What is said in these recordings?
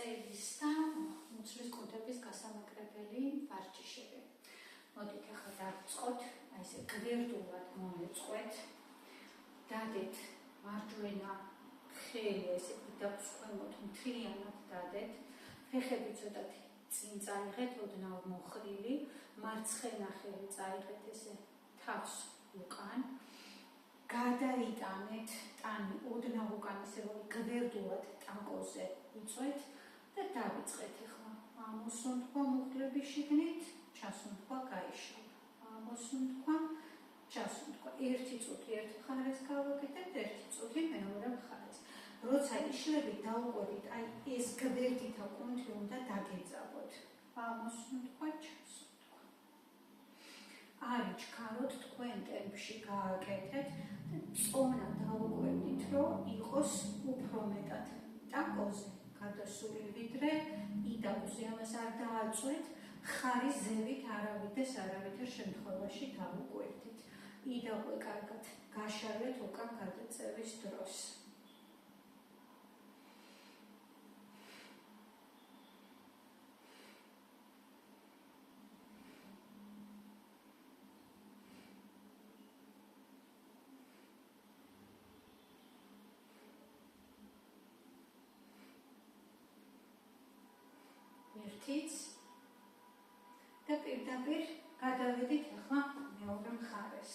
წელის და მუცლის კუდების გასამაგრებელი ვარჯიშები. მოდით ახლა დავწყოთ, აი ესე გვერდულად მოვეწყოთ. დადეთ მარჯვენა ხელი ესე დავსკვემოთ, მთლიანად დადეთ. ფეხები ცოტათი წინ წაიღეთ, ოდნავ მოხრილი, მარცხენა ხელი წაიღეთ ესე თავს უკან. გადაიტანეთ ტანი ოდნავ უკან ისე რომ გვერდულად ტანკოზე იწვეთ და დავიწყეთ ახლა. ამოსუნთქვა მუხლები შიგნით, ჩასუნთქვა გაიშალა. ამოსუნთქვა, ჩასუნთქვა. ერთი წუთი ერთ მხარეს გავაკეთებთ, ერთი წუთი მეორე მხარეს. როცა იშლებით დაუყვებით, აი ეს გვერდითა კუნთი უნდა დაგეძაბოთ. ამოსუნთქვა, ჩასუნთქვა. არ იჩქაროთ თქვენ ტემპში გააკეთეთ და წონა დაუყვებით, რომ იყოს უფრო მეტად ტანკოზე გადასული, ვიდრე იდაუზე. ამას არ დააწვეთ, ხარი ზევით არავითარ შემთხვევაში დავუკვირდით. იდაუე კარგად გაშალეთ უკან გადაწევის დროს. ერთიც და პირდაპირ გადავედით ახლა მეორე მხარეს.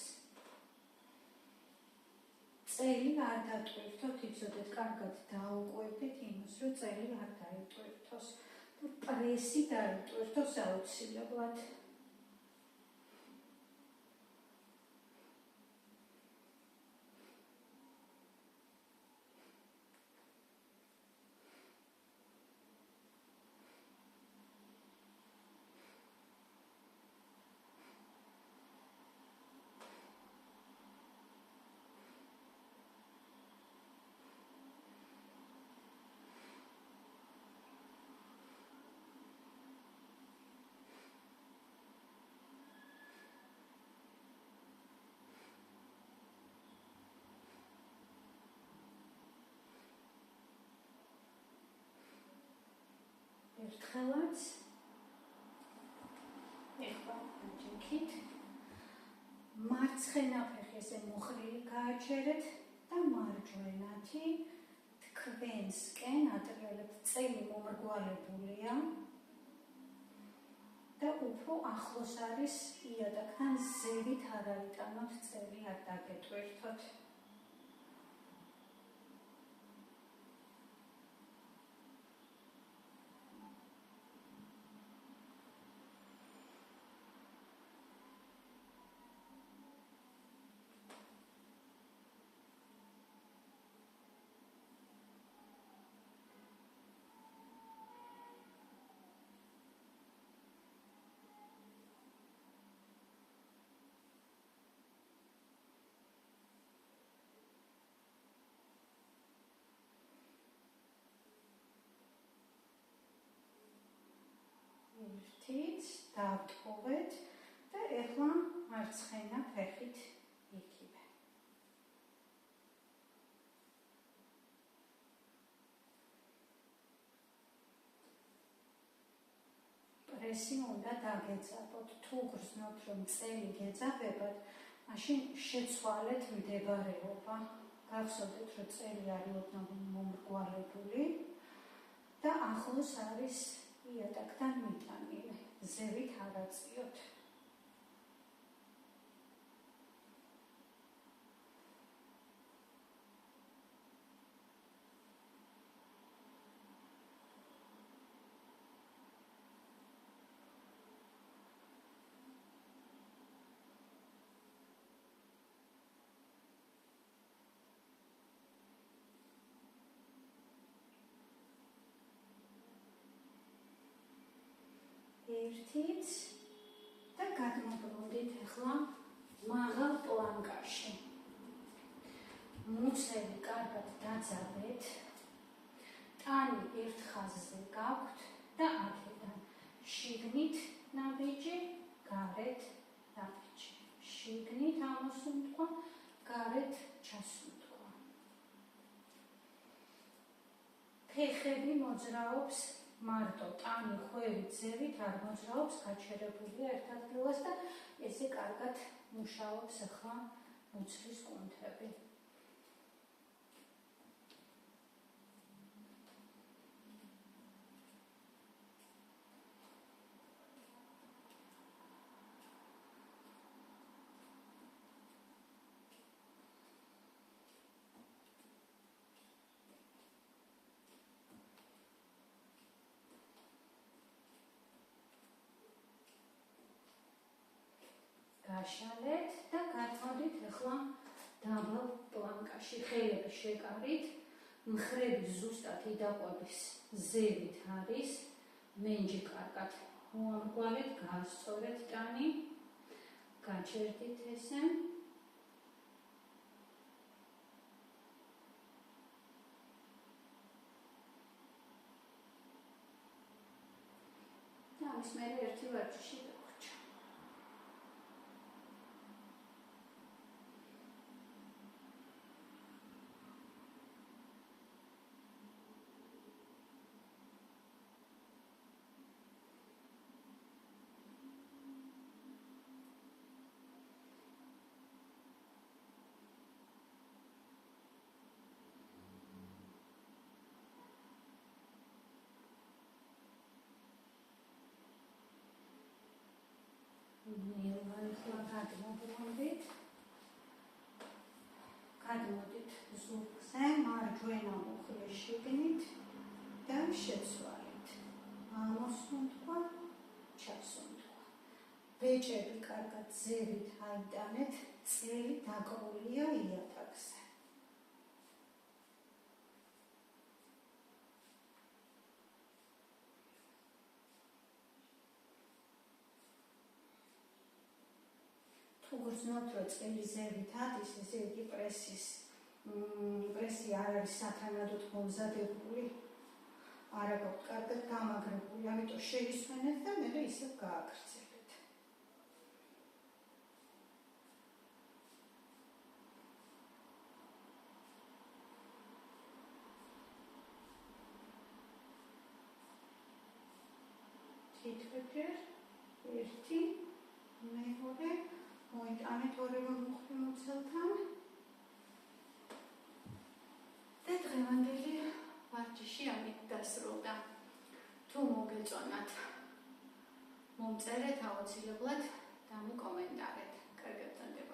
წელი არ დატვირთოთ, იცოდეთ, კარგად დაუყვებით იმას, რომ წელი არ დაიტვირთოს და პრესი დაიტვირთოს აუცილებლად. ერთხელაც ეხლა აჯექით მარცხენა ფეხი ესე მოხრილი გააჩერეთ და მარჯვენათი თქვენსკენ ატრიალებთ. წელი მომრგვალებულია და უფრო ახლოს არის იატაკთან, ზევით არ აიტანოთ, წელი არ დაგეტვირთოთ. ერთიც დავტოვეთ და ეხლა მარცხენა ფეხით იგივე. პრესი უნდა დაგეძაბოთ. თუ გრძნობთ, რომ წელი გეძაბებათ, მაშინ შეცვალეთ მდებარეობა. გახსოვდეთ, რომ წელი არის ოდნავ მომრგვალებული და ახლოს არის იატაკთან მიტანილი, ზევით არ აწიოთ. ერთიც და გადმობრუნდით ახლა მაღალ პლანკაში. მუცელი კარგად დაძაბეთ. ტანი ერთ ხაზზე გაქვთ და აქედან შიგნით ნაბიჯი, გარეთ ნაბიჯი. შიგნით ამოსუნთქვა, გარეთ ჩასუნთქვა. ფეხები მოძრაობს მარტო ტანი, ხვევით, ზევით არ მოძრაობს, გაჩერებულია ერთ ადგილას და ესე კარგად მუშაობს ახლა მუცლის კუნთები. გაშალეთ და გადმოდით ახლა დაბალ პლანკაში. ხელები შეკარით, მხრები ზუსტად იდაყვების ზევით არის, მენჯი კარგად მოამგვალეთ, გაასწორეთ ტანი, გაჩერდით ესე. და ამის მერე ერთი ვარჯიში დაგვრჩა. გადმოდით ზურგზე, მარჯვენა მუხლი შიგნით და შეცვალეთ. ამოსუნთქვა, ჩასუნთქვა. ბეჭები კარგად ზევით აიტანეთ, წელი დაკრულია იატაკზე. თუ გრძნობთ, რომ წელი ზევით ადის, ესე იგი პრესი არ არის სათანადოდ მომზადებული, არ აქვს კარგად გამაგრებული, ამიტომ შეისვენეთ და მერე ისევ გააგრძელეთ. თითქმის ერთი, მეორე, მოიტანეთ ორივე მუხლი მუცელთან და დღევანდელი ვარჯიში ამით დასრულდა. თუ მოგეწონათ, მომწერეთ აუცილებლად და მოკომენტარეთ. კარგად გრძანდება.